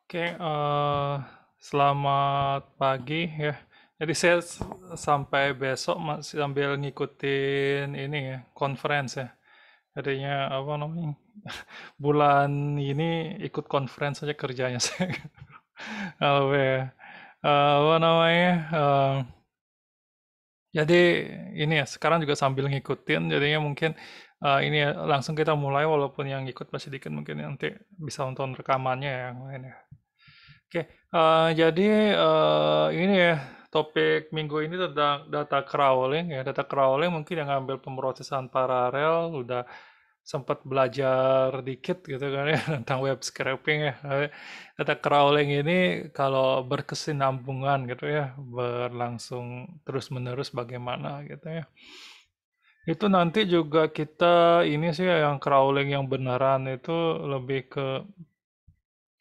Oke, selamat pagi ya. Jadi saya sampai besok masih sambil ngikutin ini ya, conference ya. Jadinya apa namanya, bulan ini ikut conference aja kerjanya saya. Kalau ya, apa namanya, jadi ini ya, sekarang juga sambil ngikutin, jadinya mungkin ini ya, langsung kita mulai walaupun yang ikut masih dikit, mungkin nanti bisa nonton rekamannya ya, yang lain ya. Oke, jadi ini ya topik minggu ini tentang data crawling ya. Data crawling mungkin yang ngambil pemrosesan paralel udah sempat belajar dikit gitu kan ya tentang web scraping ya. Data crawling ini kalau berkesinambungan gitu ya, berlangsung terus-menerus bagaimana gitu ya. Itu nanti juga kita ini sih yang crawling yang beneran itu lebih ke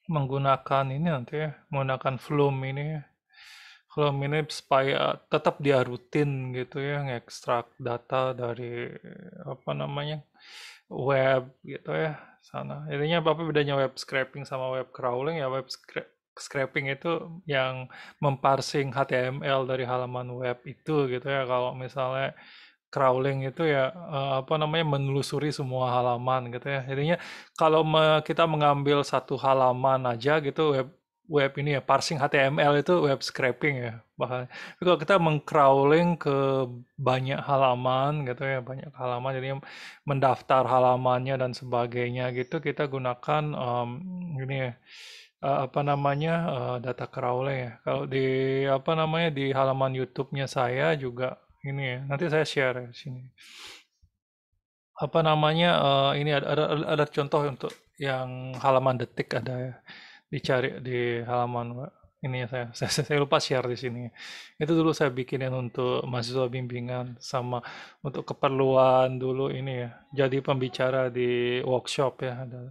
menggunakan ini nanti ya, menggunakan Flume ini ya. Flume ini supaya tetap dia rutin gitu ya, ngekstrak data dari apa namanya web gitu ya sana. Intinya apa bedanya web scraping sama web crawling ya? Scraping itu yang memparsing HTML dari halaman web itu gitu ya. Kalau misalnya crawling itu ya apa namanya menelusuri semua halaman gitu ya. Jadinya kalau kita mengambil satu halaman aja gitu web web ini ya parsing HTML itu web scraping ya bahkan. Tapi kalau kita mengcrawling ke banyak halaman gitu ya banyak halaman jadinya mendaftar halamannya dan sebagainya gitu kita gunakan ini ya apa namanya data crawling ya. Kalau di apa namanya di halaman YouTube-nya saya juga ini ya, nanti saya share ya di sini. Apa namanya, ini ada contoh untuk yang halaman detik ada ya, dicari di halaman ini ya saya lupa share di sini. Itu dulu saya bikinin untuk mahasiswa bimbingan sama untuk keperluan dulu ini ya, jadi pembicara di workshop ya ada.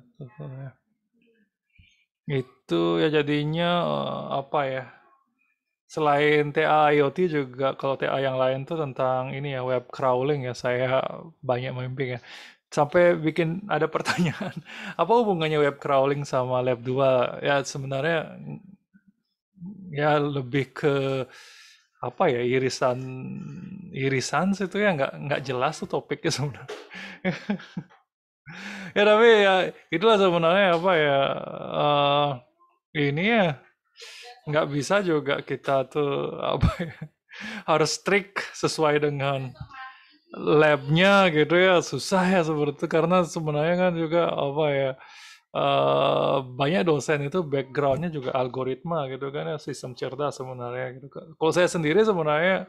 Itu ya jadinya apa ya? Selain TA IoT juga kalau TA yang lain tuh tentang ini ya web crawling ya saya banyak membimbing ya. Sampai bikin ada pertanyaan, apa hubungannya web crawling sama Lab 2? Ya sebenarnya ya lebih ke apa ya irisan irisan situ ya nggak jelas tuh topiknya sebenarnya. Ya tapi ya itulah sebenarnya apa ya ini ya nggak bisa juga kita tuh apa ya harus strict sesuai dengan labnya gitu ya susah ya seperti itu karena sebenarnya kan juga apa ya banyak dosen itu backgroundnya juga algoritma gitu kan ya sistem cerdas sebenarnya gitu kan. Kalau saya sendiri sebenarnya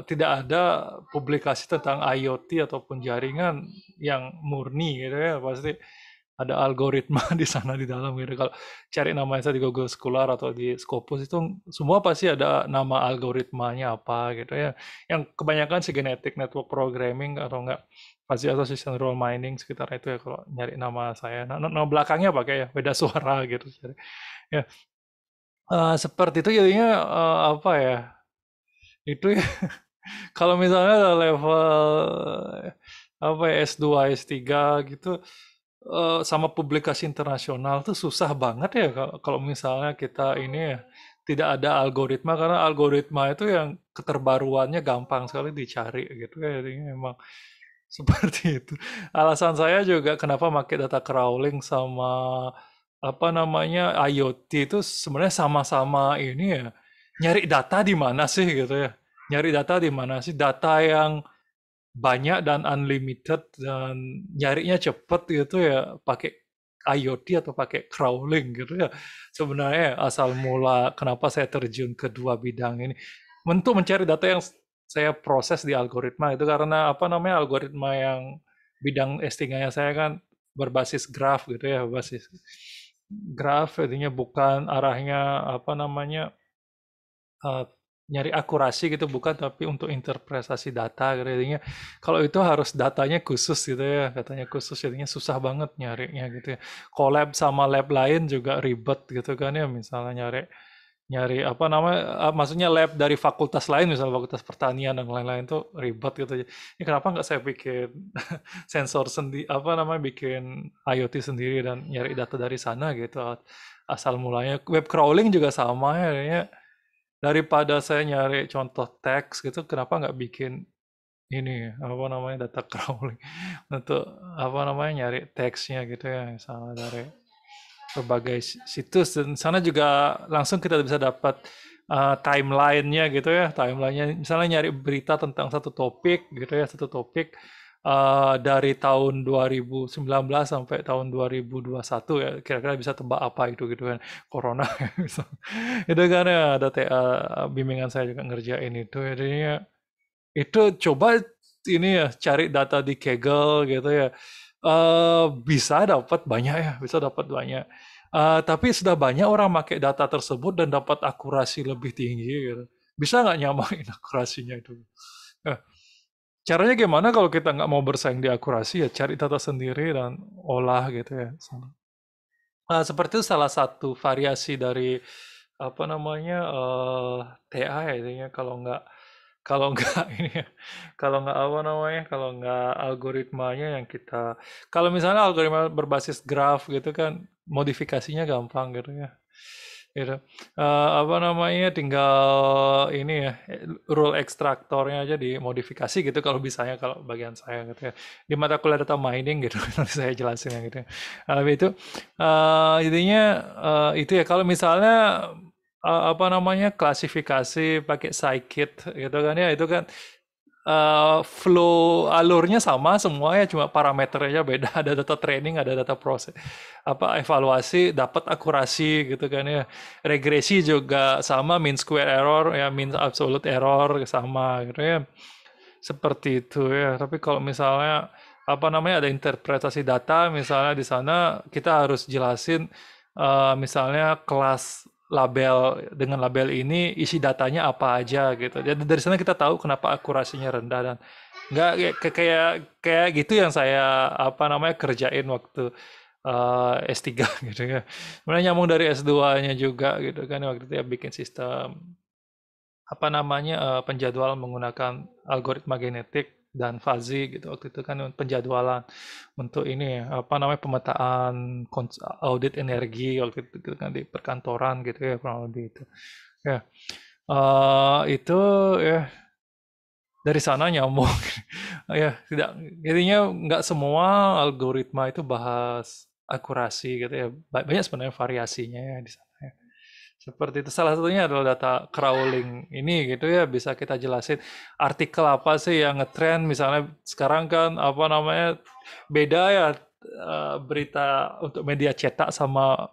tidak ada publikasi tentang IoT ataupun jaringan yang murni gitu ya pasti ada algoritma di sana di dalam gitu. Kalau cari nama saya di Google Scholar atau di Scopus itu semua pasti ada nama algoritmanya apa gitu ya. Yang kebanyakan sih genetic network programming atau enggak pasti atau system neural mining sekitar itu ya kalau nyari nama saya. Nama belakangnya pakai ya beda suara gitu. Ya, seperti itu jadinya apa ya? Itu ya kalau misalnya level apa ya, S2, S3 gitu sama publikasi internasional tuh susah banget ya kalau misalnya kita ini ya tidak ada algoritma karena algoritma itu yang keterbaruannya gampang sekali dicari gitu ya jadinya memang seperti itu. Alasan saya juga kenapa pakai data crawling sama apa namanya IoT itu sebenarnya sama-sama ini ya nyari data di mana sih gitu ya. Nyari data di mana sih? Data yang banyak dan unlimited dan nyarinya cepet gitu ya pakai IoT atau pakai crawling gitu ya. Sebenarnya asal mula kenapa saya terjun ke dua bidang ini. Untuk mencari data yang saya proses di algoritma itu karena apa namanya algoritma yang bidang S3-nya saya kan berbasis graph gitu ya, berbasis graph artinya bukan arahnya apa namanya eh, nyari akurasi gitu bukan tapi untuk interpretasi data gitu. Jadinya kalau itu harus datanya khusus gitu ya katanya khusus jadinya susah banget nyarinya gitu ya collab sama lab lain juga ribet gitu kan ya misalnya nyari nyari apa namanya, maksudnya lab dari fakultas lain, misalnya fakultas pertanian dan lain-lain tuh ribet gitu. Ini kenapa nggak saya bikin sensor sendiri, apa namanya, bikin IoT sendiri dan nyari data dari sana gitu. Asal mulanya web crawling juga sama ya, kayaknya. Daripada saya nyari contoh teks gitu, kenapa nggak bikin ini apa namanya, data crawling untuk apa namanya, nyari teksnya gitu ya, misalnya dari berbagai situs, dan sana juga langsung kita bisa dapat timeline-nya gitu ya, timeline-nya misalnya nyari berita tentang satu topik gitu ya, satu topik dari tahun 2019 sampai tahun 2021 ya, kira-kira bisa tebak apa itu gitu kan, corona itu kan ya, ada TA bimbingan saya juga ngerjain itu, jadinya itu coba ini ya, cari data di Kaggle gitu ya. Bisa dapat banyak ya, bisa dapat banyak. Tapi sudah banyak orang pakai data tersebut dan dapat akurasi lebih tinggi gitu. Bisa nggak nyamain akurasinya itu? Eh, Caranya gimana kalau kita nggak mau bersaing di akurasi, ya cari data sendiri dan olah gitu ya. Seperti itu salah satu variasi dari apa namanya, TA ya intinya, kalau nggak ini ya, kalau nggak apa namanya, kalau nggak algoritmanya yang kita, kalau misalnya algoritma berbasis graf gitu kan, modifikasinya gampang gitu ya, gitu. Apa namanya, tinggal ini ya, rule ekstraktornya aja dimodifikasi gitu kalau bisanya, kalau bagian saya gitu ya. Di mata kuliah data mining gitu, nanti saya jelasin ya gitu ya. Tapi itu intinya itu ya, kalau misalnya apa namanya, klasifikasi pakai scikit gitu kan ya, itu kan flow alurnya sama semua ya, cuma parameternya beda. Ada data training, ada data proses, apa evaluasi, dapat akurasi gitu kan ya. Regresi juga sama, mean square error ya, mean absolute error sama gitu ya. Seperti itu ya. Tapi kalau misalnya apa namanya, ada interpretasi data, misalnya di sana kita harus jelasin misalnya kelas label, dengan label ini isi datanya apa aja gitu. Jadi dari sana kita tahu kenapa akurasinya rendah, dan nggak kayak gitu yang saya apa namanya kerjain waktu S3 gitu ya. Sebenarnya nyambung dari S2-nya juga gitu kan, waktu itu ya bikin sistem apa namanya, penjadwalan menggunakan algoritma genetik dan fuzzy gitu, waktu itu kan penjadwalan untuk ini ya, apa namanya, pemetaan audit energi waktu itu gitu kan, di perkantoran gitu ya, kurang lebih itu. Ya, itu ya dari sana nyambung. Ya, tidak, jadinya nggak semua algoritma itu bahas akurasi gitu ya. Banyak sebenarnya variasinya ya di sana ya. Seperti itu. Salah satunya adalah data crawling ini gitu ya, bisa kita jelasin artikel apa sih yang ngetrend, misalnya sekarang kan apa namanya, beda ya berita untuk media cetak sama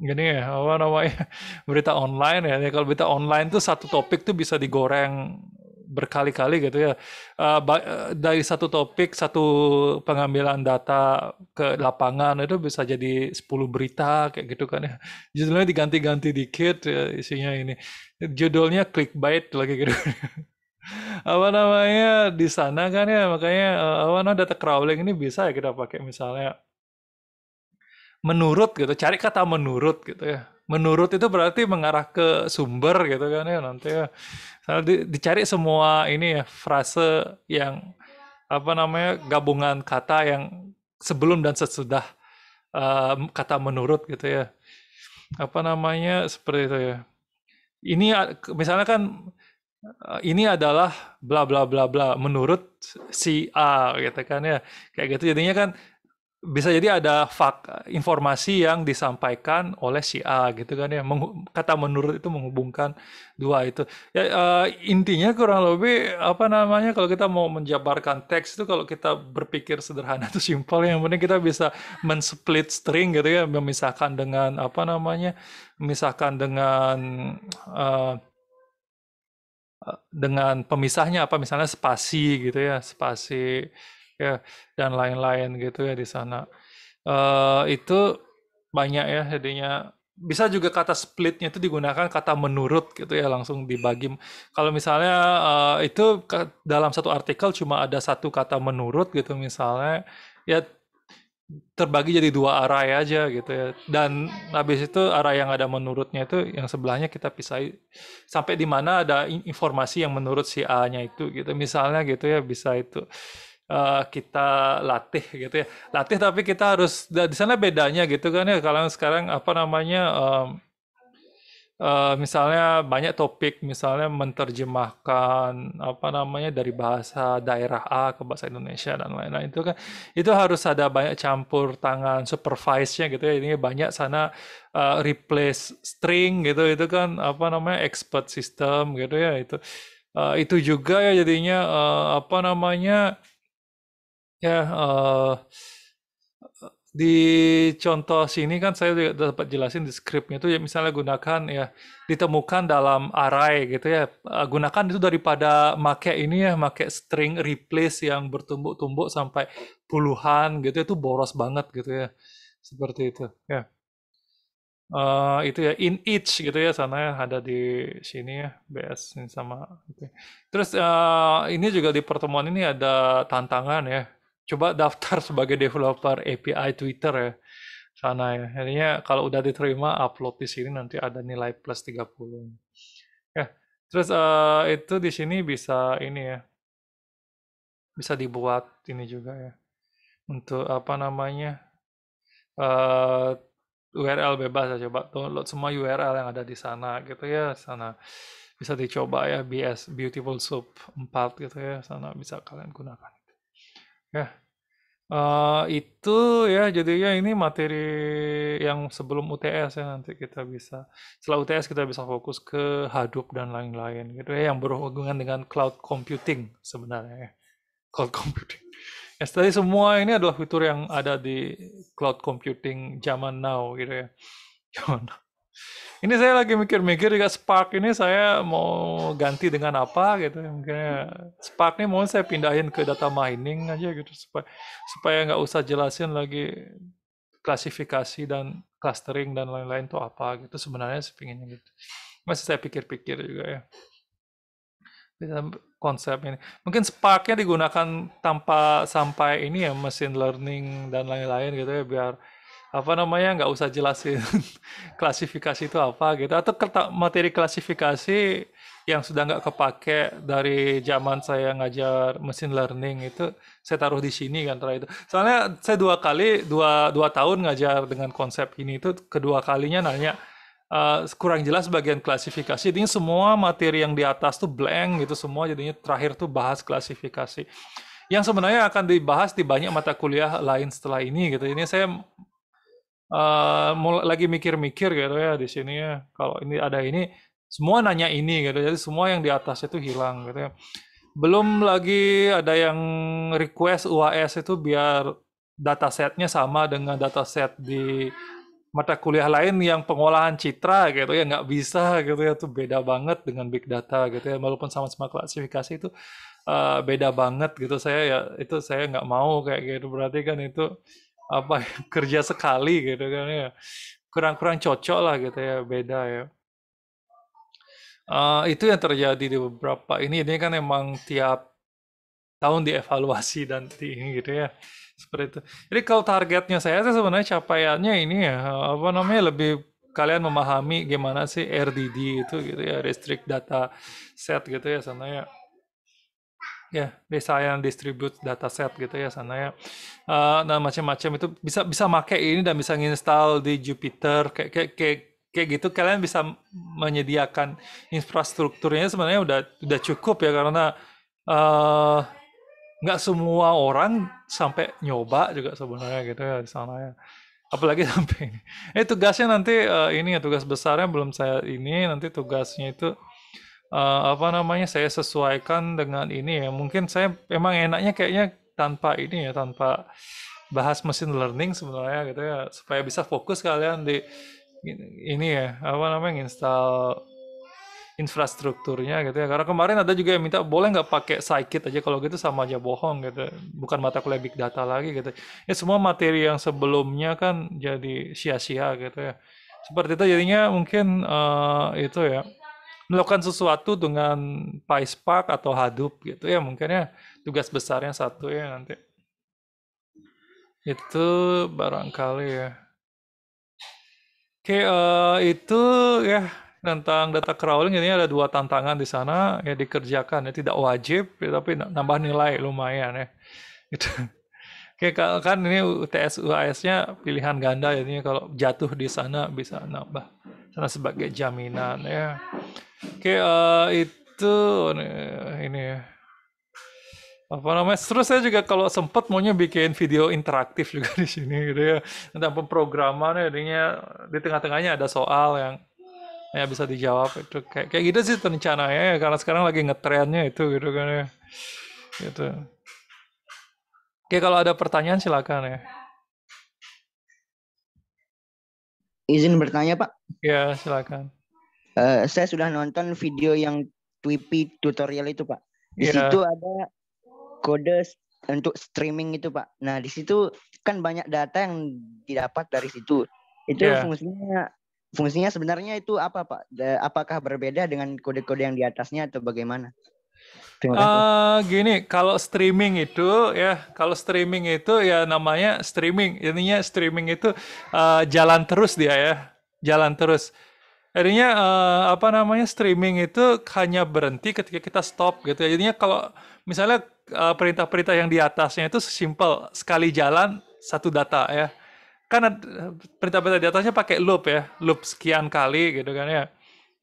gini ya, apa namanya, berita online ya. Kalau berita online tuh satu topik tuh bisa digoreng berkali-kali gitu ya. Dari satu topik, satu pengambilan data ke lapangan itu bisa jadi 10 berita kayak gitu kan ya. Judulnya diganti-ganti dikit ya, isinya ini. Judulnya clickbait lagi gitu. Apa namanya, di sana kan ya, makanya apa namanya, data crawling ini bisa ya kita pakai, misalnya menurut gitu, cari kata menurut gitu ya. Menurut itu berarti mengarah ke sumber gitu kan ya, nanti ya. Dicari semua ini ya, frase yang apa namanya, gabungan kata yang sebelum dan sesudah kata menurut gitu ya. Apa namanya, seperti itu ya. Ini misalnya kan ini adalah bla bla bla bla menurut si A gitu kan ya. Kayak gitu jadinya kan bisa jadi ada informasi yang disampaikan oleh si A gitu kan ya. Kata menurut itu menghubungkan dua itu. Ya, intinya kurang lebih apa namanya, kalau kita mau menjabarkan teks itu, kalau kita berpikir sederhana itu simpel. Yang penting kita bisa men-split string gitu ya, memisahkan dengan apa namanya, memisahkan eh, dengan pemisahnya apa, misalnya spasi gitu ya, spasi ya, dan lain-lain gitu ya di sana. Itu banyak ya jadinya. Bisa juga kata splitnya itu digunakan kata menurut gitu ya, langsung dibagi. Kalau misalnya itu dalam satu artikel cuma ada satu kata menurut gitu misalnya, ya terbagi jadi dua array aja gitu ya. Dan habis itu array yang ada menurutnya itu yang sebelahnya kita pisahin sampai di mana ada informasi yang menurut si A-nya itu gitu. Misalnya gitu ya bisa itu kita latih gitu ya. Latih tapi kita harus di sana bedanya gitu kan ya. Kalau sekarang apa namanya misalnya banyak topik, misalnya menerjemahkan apa namanya dari bahasa daerah A ke bahasa Indonesia dan lain-lain itu kan itu harus ada banyak campur tangan supervise-nya gitu ya. Ini banyak sana replace string gitu itu kan apa namanya expert system gitu ya itu. Itu juga ya jadinya apa namanya ya di contoh sini kan saya juga dapat jelasin di skripnya itu ya misalnya gunakan ya ditemukan dalam array gitu ya. Gunakan itu daripada make ini ya make string replace yang bertumbuk-tumbuk sampai puluhan gitu itu boros banget gitu ya. Seperti itu ya. Itu ya in each gitu ya sana ya ada di sini ya BS ini sama gitu. Terus ini juga di pertemuan ini ada tantangan ya. Coba daftar sebagai developer API Twitter ya sana ya. Jadinya kalau udah diterima upload di sini nanti ada nilai plus 30. Ya. Terus itu di sini bisa ini ya, bisa dibuat ini juga ya. Untuk apa namanya? eh URL bebas ya coba download semua URL yang ada di sana gitu ya sana bisa dicoba ya BS Beautiful Soup 4 gitu ya sana bisa kalian gunakan ya. Itu ya jadinya ini materi yang sebelum UTS ya nanti kita bisa setelah UTS kita bisa fokus ke Hadoop dan lain-lain gitu ya yang berhubungan dengan cloud computing sebenarnya ya. Cloud computing. Ya, tadi semua ini adalah fitur yang ada di cloud computing zaman now gitu ya. Zaman now. Ini saya lagi mikir-mikir juga Spark ini saya mau ganti dengan apa gitu ya. Mungkin Spark ini mau saya pindahin ke data mining aja gitu supaya nggak usah jelasin lagi klasifikasi dan clustering dan lain-lain itu apa gitu. Sebenarnya sih pinginnya gitu. Masih saya pikir-pikir juga ya. Bisa konsep ini. Mungkin Spark-nya digunakan tanpa sampai ini ya machine learning dan lain-lain gitu ya biar apa namanya nggak usah jelasin klasifikasi itu apa gitu atau materi klasifikasi yang sudah nggak kepake dari zaman saya ngajar machine learning itu saya taruh di sini kan itu soalnya saya dua tahun ngajar dengan konsep ini itu kedua kalinya nanya kurang jelas bagian klasifikasi jadinya semua materi yang di atas tuh blank gitu semua jadinya terakhir tuh bahas klasifikasi yang sebenarnya akan dibahas di banyak mata kuliah lain setelah ini gitu ini saya lagi mikir-mikir gitu ya di sini ya. Kalau ini ada ini, semua nanya ini gitu. Jadi semua yang di atas itu hilang gitu ya. Belum lagi ada yang request UAS itu biar datasetnya sama dengan dataset di mata kuliah lain yang pengolahan citra gitu ya nggak bisa gitu ya itu beda banget dengan big data gitu ya walaupun sama-sama klasifikasi itu beda banget gitu saya ya itu saya nggak mau kayak gitu berarti kan itu apa ya, kerja sekali gitu kan ya kurang-kurang cocok lah gitu ya beda ya. Itu yang terjadi di beberapa ini kan emang tiap tahun dievaluasi dan di ini gitu ya seperti itu. Jadi kalau targetnya saya sih sebenarnya capaiannya ini ya apa namanya lebih kalian memahami gimana sih RDD itu gitu ya restrict data set gitu ya sana ya. Ya, desain distribute dataset gitu ya sana ya. Dan macam-macam itu bisa bisa make ini dan bisa nginstal di Jupyter kayak gitu kalian bisa menyediakan infrastrukturnya sebenarnya udah cukup ya karena eh, nggak semua orang sampai nyoba juga sebenarnya gitu ya di sana ya. Apalagi sampai ini. Tugasnya nanti ini ya tugas besarnya belum saya ini nanti tugasnya itu apa namanya saya sesuaikan dengan ini ya mungkin saya emang enaknya kayaknya tanpa ini ya tanpa bahas machine learning sebenarnya gitu ya supaya bisa fokus kalian di ini ya apa namanya install infrastrukturnya gitu ya karena kemarin ada juga yang minta boleh nggak pakai scikit aja kalau gitu sama aja bohong gitu bukan mata kuliah big data lagi gitu ya semua materi yang sebelumnya kan jadi sia-sia gitu ya seperti itu jadinya mungkin itu ya melakukan sesuatu dengan PySpark atau Hadoop gitu ya mungkin ya tugas besarnya satu ya nanti Itu barangkali ya. Oke, itu ya tentang data crawling ini ada dua tantangan di sana ya dikerjakan ya tidak wajib ya, tapi nambah nilai lumayan ya. Itu. Oke, kan ini UTS UAS-nya pilihan ganda ini kalau jatuh di sana bisa nambah sana sebagai jaminan ya. Oke, itu ini ya. Apa namanya? Terus saya juga kalau sempat maunya bikin video interaktif juga di sini gitu ya. Tentang pemrograman ya, jadinya di tengah-tengahnya ada soal yang ya bisa dijawab itu kayak gitu sih rencananya ya karena sekarang lagi ngetrennya itu gitu kan ya. Gitu. Oke, kalau ada pertanyaan silakan ya. Izin bertanya, Pak. Ya, silakan. Saya sudah nonton video yang Twippy tutorial itu, Pak. Di situ Ya, ada kode untuk streaming itu, Pak. Nah, di situ kan banyak data yang didapat dari situ. Itu ya. fungsinya sebenarnya itu apa, Pak? Apakah berbeda dengan kode-kode yang di atasnya atau bagaimana? Terima kasih. Gini, kalau streaming itu ya namanya streaming. Intinya streaming itu jalan terus dia ya, jalan terus. Jadinya apa namanya streaming itu hanya berhenti ketika kita stop gitu ya. Jadinya kalau misalnya perintah-perintah yang di atasnya itu simple, sekali jalan satu data ya. Kan perintah-perintah di atasnya pakai loop ya, loop sekian kali gitu kan ya.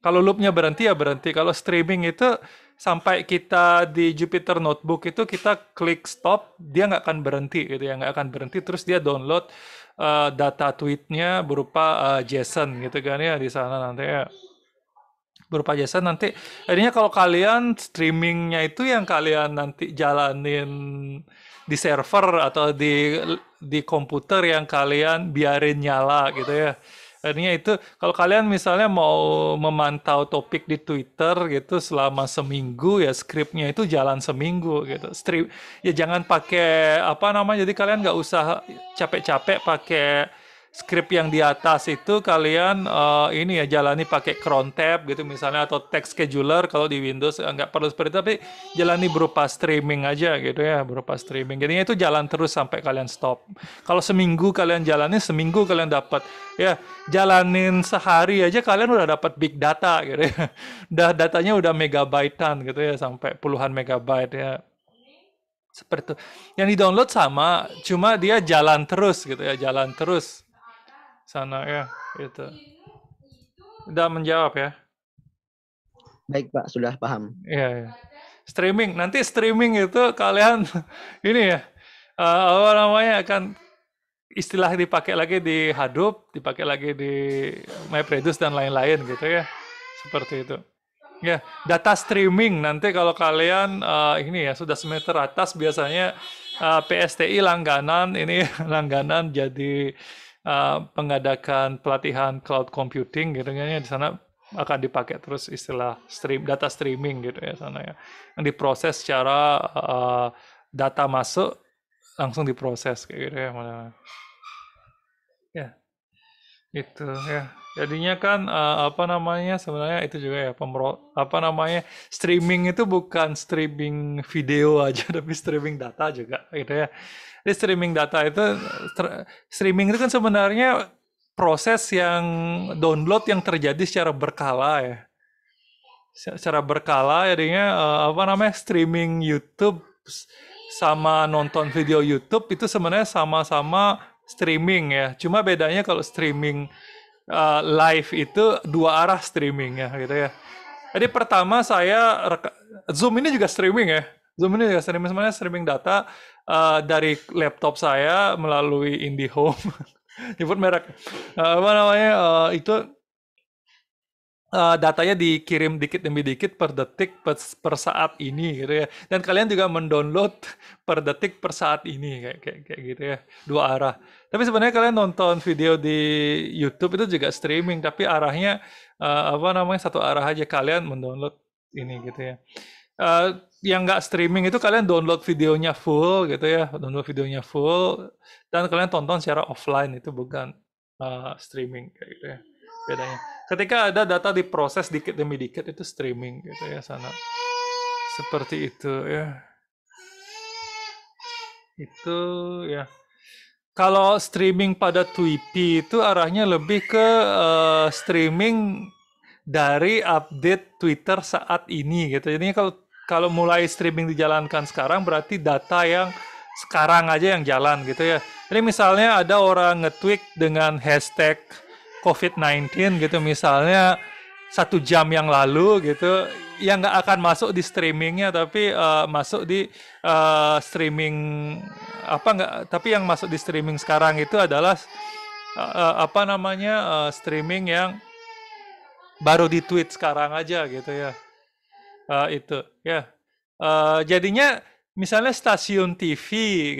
Kalau loopnya berhenti ya berhenti. Kalau streaming itu sampai kita di Jupyter Notebook itu kita klik stop, dia nggak akan berhenti gitu ya, nggak akan berhenti. Terus dia download data tweetnya berupa JSON gitu kan ya di sana nanti ya berupa JSON nanti. Jadinya kalau kalian streamingnya itu yang kalian nanti jalanin di server atau di komputer yang kalian biarin nyala gitu ya. Artinya itu kalau kalian misalnya mau memantau topik di Twitter gitu selama seminggu ya skripnya itu jalan seminggu gitu. Ya jangan pakai apa namanya jadi kalian nggak usah capek-capek pakai skrip yang di atas itu kalian ini ya jalani pakai cron tab gitu misalnya atau text scheduler kalau di Windows nggak perlu seperti itu tapi jalani berupa streaming aja gitu ya berupa streaming jadinya itu jalan terus sampai kalian stop kalau seminggu kalian jalani seminggu kalian dapat ya jalanin sehari aja kalian udah dapat big data gitu ya udah datanya udah megabaitan gitu ya sampai puluhan megabyte ya seperti itu yang di download sama cuma dia jalan terus gitu ya jalan terus sana ya itu udah menjawab ya. Baik, Pak, sudah paham. Iya, ya. Streaming nanti streaming itu kalian ini ya apa namanya akan istilah dipakai lagi di Hadoop dipakai lagi di MapReduce dan lain-lain gitu ya seperti itu ya data streaming nanti kalau kalian ini ya sudah semester atas biasanya PSTI langganan ini langganan jadi pengadakan pelatihan cloud computing gitu kan ya di sana akan dipakai terus istilah data streaming gitu ya sana ya yang diproses secara data masuk langsung diproses kayak gitu ya ya itu ya. Jadinya kan apa namanya sebenarnya itu juga ya apa namanya streaming itu bukan streaming video aja tapi streaming data juga gitu ya. Jadi streaming data itu streaming itu kan sebenarnya proses yang download yang terjadi secara berkala ya. Secara berkala jadinya apa namanya streaming YouTube sama nonton video YouTube itu sebenarnya sama-sama streaming ya. Cuma bedanya kalau streaming live itu dua arah streaming ya gitu ya. Jadi pertama saya Zoom ini juga streaming ya. Zoom ini juga streaming sebenarnya streaming data dari laptop saya melalui IndiHome. Nyebut merek. Apa namanya itu datanya dikirim dikit demi dikit per detik per saat ini gitu ya. Dan kalian juga mendownload per detik per saat ini kayak gitu ya. Dua arah. Tapi sebenarnya kalian nonton video di YouTube itu juga streaming tapi arahnya apa namanya satu arah aja kalian mendownload ini gitu ya. Yang nggak streaming itu kalian download videonya full gitu ya, download videonya full dan kalian tonton secara offline itu bukan streaming kayak gitu ya. Bedanya. Ketika ada data diproses dikit demi dikit itu streaming gitu ya sana. Seperti itu ya. Itu ya. kalau streaming pada Twitter itu arahnya lebih ke streaming dari update Twitter saat ini gitu. Jadi kalau kalau mulai streaming dijalankan sekarang berarti data yang sekarang aja yang jalan gitu ya. Jadi misalnya ada orang nge-tweet dengan hashtag COVID-19 gitu misalnya 1 jam yang lalu gitu, yang nggak akan masuk di streamingnya tapi masuk di streaming apa nggak, tapi yang masuk di streaming sekarang itu adalah apa namanya streaming yang baru di tweet sekarang aja gitu ya. Itu ya. Jadinya misalnya stasiun TV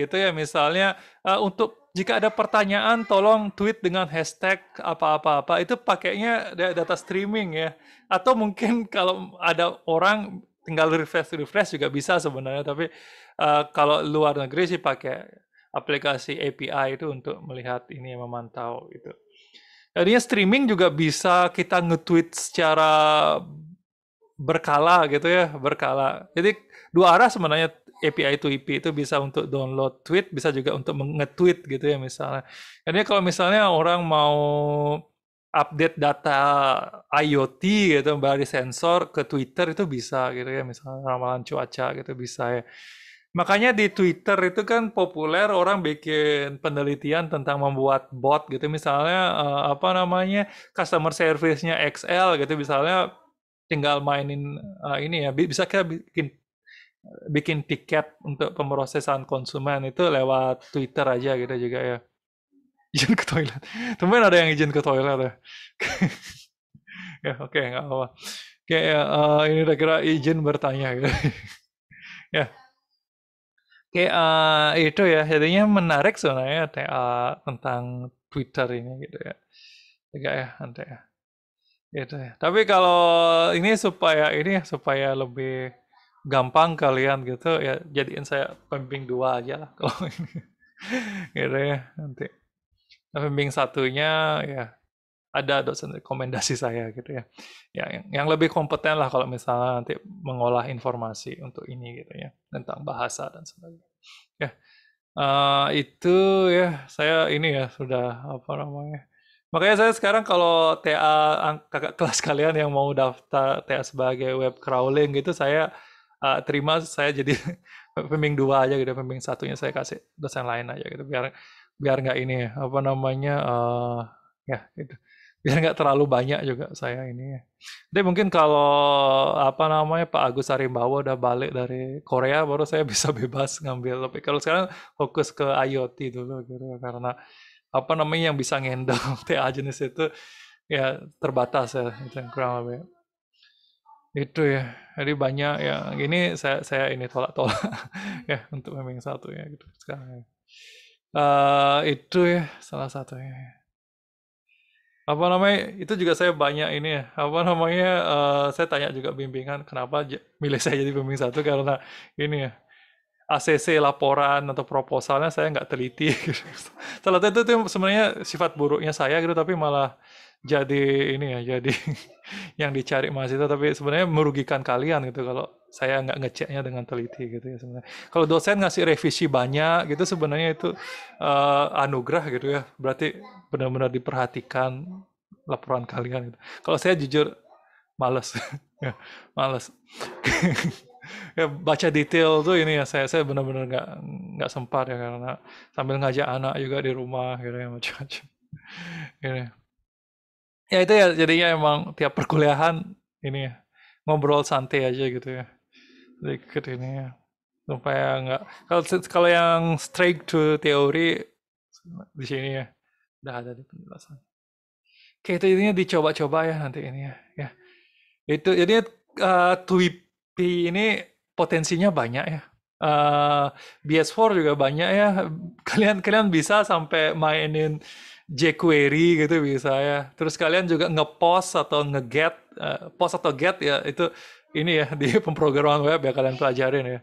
gitu ya, misalnya untuk jika ada pertanyaan tolong tweet dengan hashtag apa-apa-apa, itu pakainya data streaming ya. Atau mungkin kalau ada orang tinggal refresh juga bisa sebenarnya, tapi kalau luar negeri sih pakai aplikasi API itu untuk melihat ini, memantau itu. Jadinya streaming juga bisa kita nge-tweet secara berkala gitu ya, berkala. Jadi dua arah sebenarnya API to IP itu bisa untuk download tweet, bisa juga untuk nge-tweet gitu ya misalnya. Jadi kalau misalnya orang mau update data IoT gitu dari sensor ke Twitter itu bisa gitu ya, misalnya ramalan cuaca gitu bisa ya. Makanya di Twitter itu kan populer orang bikin penelitian tentang membuat bot gitu, misalnya apa namanya customer service-nya XL gitu, misalnya tinggal mainin ini ya, bisa kita bikin bikin tiket untuk pemrosesan konsumen itu lewat Twitter aja gitu juga ya. Izin ke toilet. Temen ada yang izin ke toilet ya. Ya oke, nggak apa-apa. Kayak ini udah kira izin bertanya gitu. Ya, kayak itu ya, jadinya menarik sebenarnya tentang Twitter ini gitu ya. Enggak ya, nanti ya. Gitu ya. Tapi kalau ini supaya lebih gampang kalian gitu ya, jadiin saya pembimbing 2 aja lah kalau ini. Gitu ya nanti. Nah, pembimbing satunya ya ada dosen rekomendasi saya gitu ya. Ya yang lebih kompeten lah kalau misalnya nanti mengolah informasi untuk ini gitu ya, tentang bahasa dan sebagainya. Ya, itu ya saya ini ya sudah apa namanya. Makanya saya sekarang kalau kakak kelas kalian yang mau daftar TA sebagai web crawling gitu, saya terima, saya jadi pembimbing 2 aja gitu, pembimbing satunya saya kasih dosen lain aja gitu, biar biar nggak ini ya, apa namanya ya gitu. Biar nggak terlalu banyak juga saya ini ya. Jadi mungkin kalau apa namanya Pak Agus Harimbawo udah balik dari Korea baru saya bisa bebas ngambil. Tapi kalau sekarang fokus ke IoT dulu gitu karena apa namanya yang bisa ngendal TA jenis itu ya terbatas ya itu yang kurang lebih itu ya. Jadi banyak ya ini saya ini tolak-tolak ya untuk memang satu ya gitu sekarang ya. Itu ya salah satunya. Apa namanya itu juga saya banyak ini ya apa namanya saya tanya juga bimbingan kenapa milih saya jadi pembimbing satu karena ini ya ACC laporan atau proposalnya saya nggak teliti gitu. Salah satu itu sebenarnya sifat buruknya saya gitu tapi malah jadi ini ya jadi yang dicari mahasiswa tapi sebenarnya merugikan kalian gitu kalau saya nggak ngeceknya dengan teliti gitu ya sebenarnya. Kalau dosen ngasih revisi banyak gitu sebenarnya itu anugerah gitu ya. Berarti benar-benar diperhatikan laporan kalian gitu. Kalau saya jujur males, ya, males. Ya, baca detail tuh ini ya saya benar-benar nggak sempat ya karena sambil ngajak anak juga di rumah gitu ya macam-macam. Ini. Ya itu ya jadinya emang tiap perkuliahan ini ya, ngobrol santai aja gitu ya. Sedikit ini ya. Supaya nggak kalau kalau yang straight to teori di sini ya udah ada di penjelasan. Oke, itu ini dicoba-coba ya nanti ini ya. Ya. Itu jadi Tweepy ini potensinya banyak ya. BS4 juga banyak ya. Kalian kalian bisa sampai mainin jQuery gitu bisa ya. Terus kalian juga ngepost atau ngeget, post atau get ya itu ini ya di pemrograman web ya kalian pelajarin ya.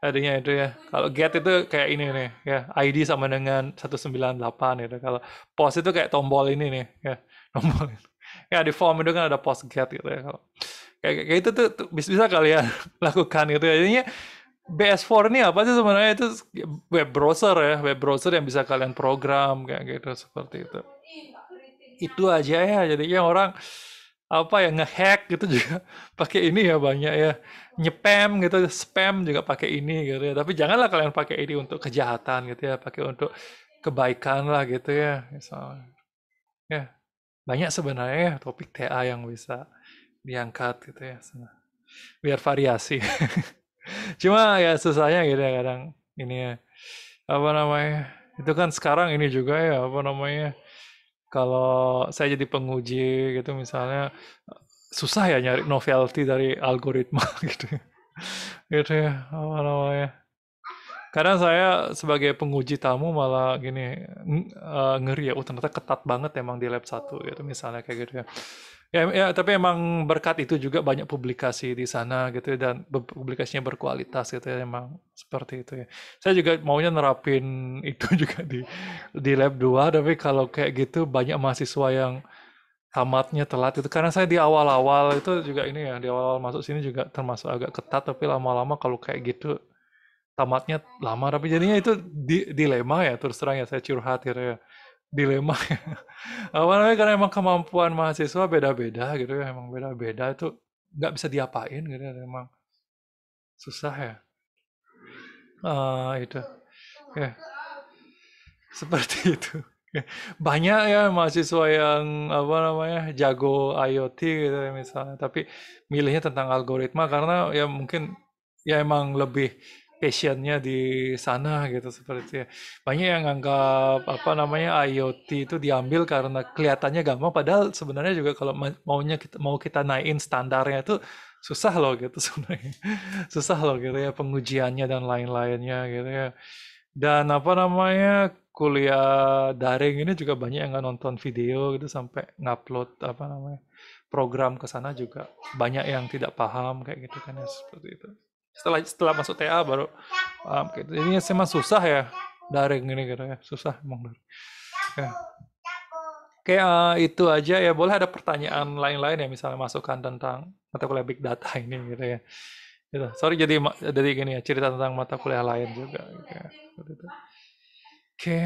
Adanya itu ya. Kalau get itu kayak ini nih ya, ID sama dengan 198 gitu. Kalau post itu kayak tombol ini nih ya, tombol. Ya di form itu kan ada post get gitu ya. Kalau kayak itu tuh bisa kalian lakukan gitu ya. Jadinya BS4 ini apa sih sebenarnya? Itu web browser ya, web browser yang bisa kalian program kayak gitu seperti itu. Itu aja ya, jadinya orang apa ya ngehack gitu juga pakai ini ya banyak ya, nyepam gitu, spam juga pakai ini gitu ya. Tapi janganlah kalian pakai ini untuk kejahatan gitu ya, pakai untuk kebaikan lah gitu ya. Misalnya. Ya, banyak sebenarnya ya topik TA yang bisa diangkat gitu ya. Biar variasi. Cuma ya susahnya gitu ya kadang ini ya apa namanya itu kan sekarang ini juga ya apa namanya kalau saya jadi penguji gitu misalnya susah ya nyari novelty dari algoritma gitu gitu ya apa namanya kadang saya sebagai penguji tamu malah gini ngeri ya ternyata ketat banget emang di lab satu gitu misalnya kayak gitu ya. Ya, tapi emang berkat itu juga banyak publikasi di sana gitu ya, dan publikasinya berkualitas gitu ya, emang seperti itu ya. Saya juga maunya nerapin itu juga di lab 2, tapi kalau kayak gitu banyak mahasiswa yang tamatnya telat itu karena saya di awal-awal itu juga ini ya, di awal-awal masuk sini juga termasuk agak ketat, tapi lama-lama kalau kayak gitu tamatnya lama, tapi jadinya itu dilema ya, terus terang ya saya curhat gitu ya. Dilema apa namanya karena emang kemampuan mahasiswa beda-beda gitu ya emang beda-beda itu nggak bisa diapain gitu ya emang susah ya itu ya seperti itu ya. Banyak ya mahasiswa yang apa namanya jago IoT gitu ya misalnya tapi milihnya tentang algoritma karena ya mungkin ya emang lebih passionnya di sana gitu seperti itu ya. Banyak yang anggap apa namanya IoT itu diambil karena kelihatannya gampang padahal sebenarnya juga kalau mau kita naikin standarnya itu susah loh gitu sebenarnya. Susah loh gitu ya pengujiannya dan lain-lainnya gitu ya. Dan apa namanya kuliah daring ini juga banyak yang nggak nonton video gitu sampai ngupload apa namanya program ke sana juga banyak yang tidak paham kayak gitu kan ya seperti itu. Setelah setelah masuk TA baru paham kayak gitu. Ini memang susah ya daring ini gitu ya susah emang daring. Ya. Kayak itu aja ya boleh ada pertanyaan lain-lain ya misalnya masukan tentang mata kuliah big data ini gitu ya. Gitu. Sorry jadi gini ya cerita tentang mata kuliah lain juga gitu ya. Seperti itu. Oke,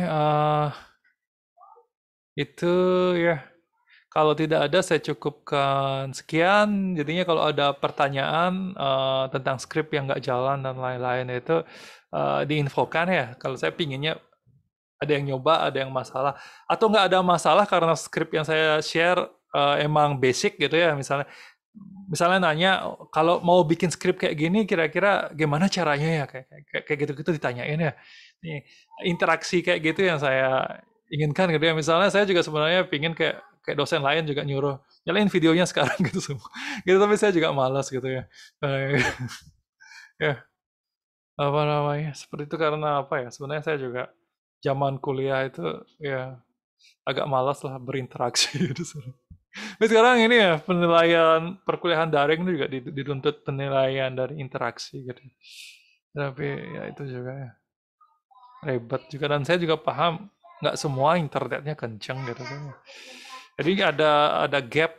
itu ya. Kalau tidak ada, saya cukupkan sekian. Jadinya kalau ada pertanyaan tentang skrip yang nggak jalan dan lain-lain itu diinfokan ya. Kalau saya pinginnya ada yang nyoba, ada yang masalah. Atau nggak ada masalah karena skrip yang saya share emang basic gitu ya. Misalnya nanya, kalau mau bikin skrip kayak gini, kira-kira gimana caranya ya? Kayak gitu-gitu ditanyain ya. Nih, interaksi kayak gitu yang saya inginkan gitu ya. Misalnya saya juga sebenarnya pingin kayak kayak dosen lain juga nyuruh nyalain videonya sekarang gitu semua. Gitu tapi saya juga malas gitu ya. Ya, apa namanya? Seperti itu karena apa ya? Sebenarnya saya juga zaman kuliah itu ya agak malas lah berinteraksi gitu. Tapi sekarang ini ya penilaian perkuliahan daring itu juga dituntut penilaian dari interaksi gitu. Tapi ya itu juga ya ribet juga dan saya juga paham nggak semua internetnya kenceng gitu kan. Jadi ada gap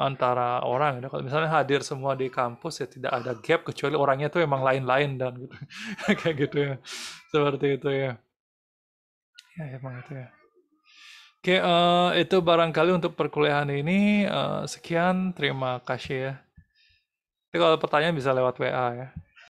antara orang. Kalau misalnya hadir semua di kampus ya tidak ada gap kecuali orangnya tuh emang lain-lain dan gitu kayak gitu ya seperti itu ya. Ya emang itu ya. Oke, itu barangkali untuk perkuliahan ini sekian. Terima kasih ya. Tapi kalau pertanyaan bisa lewat WA ya.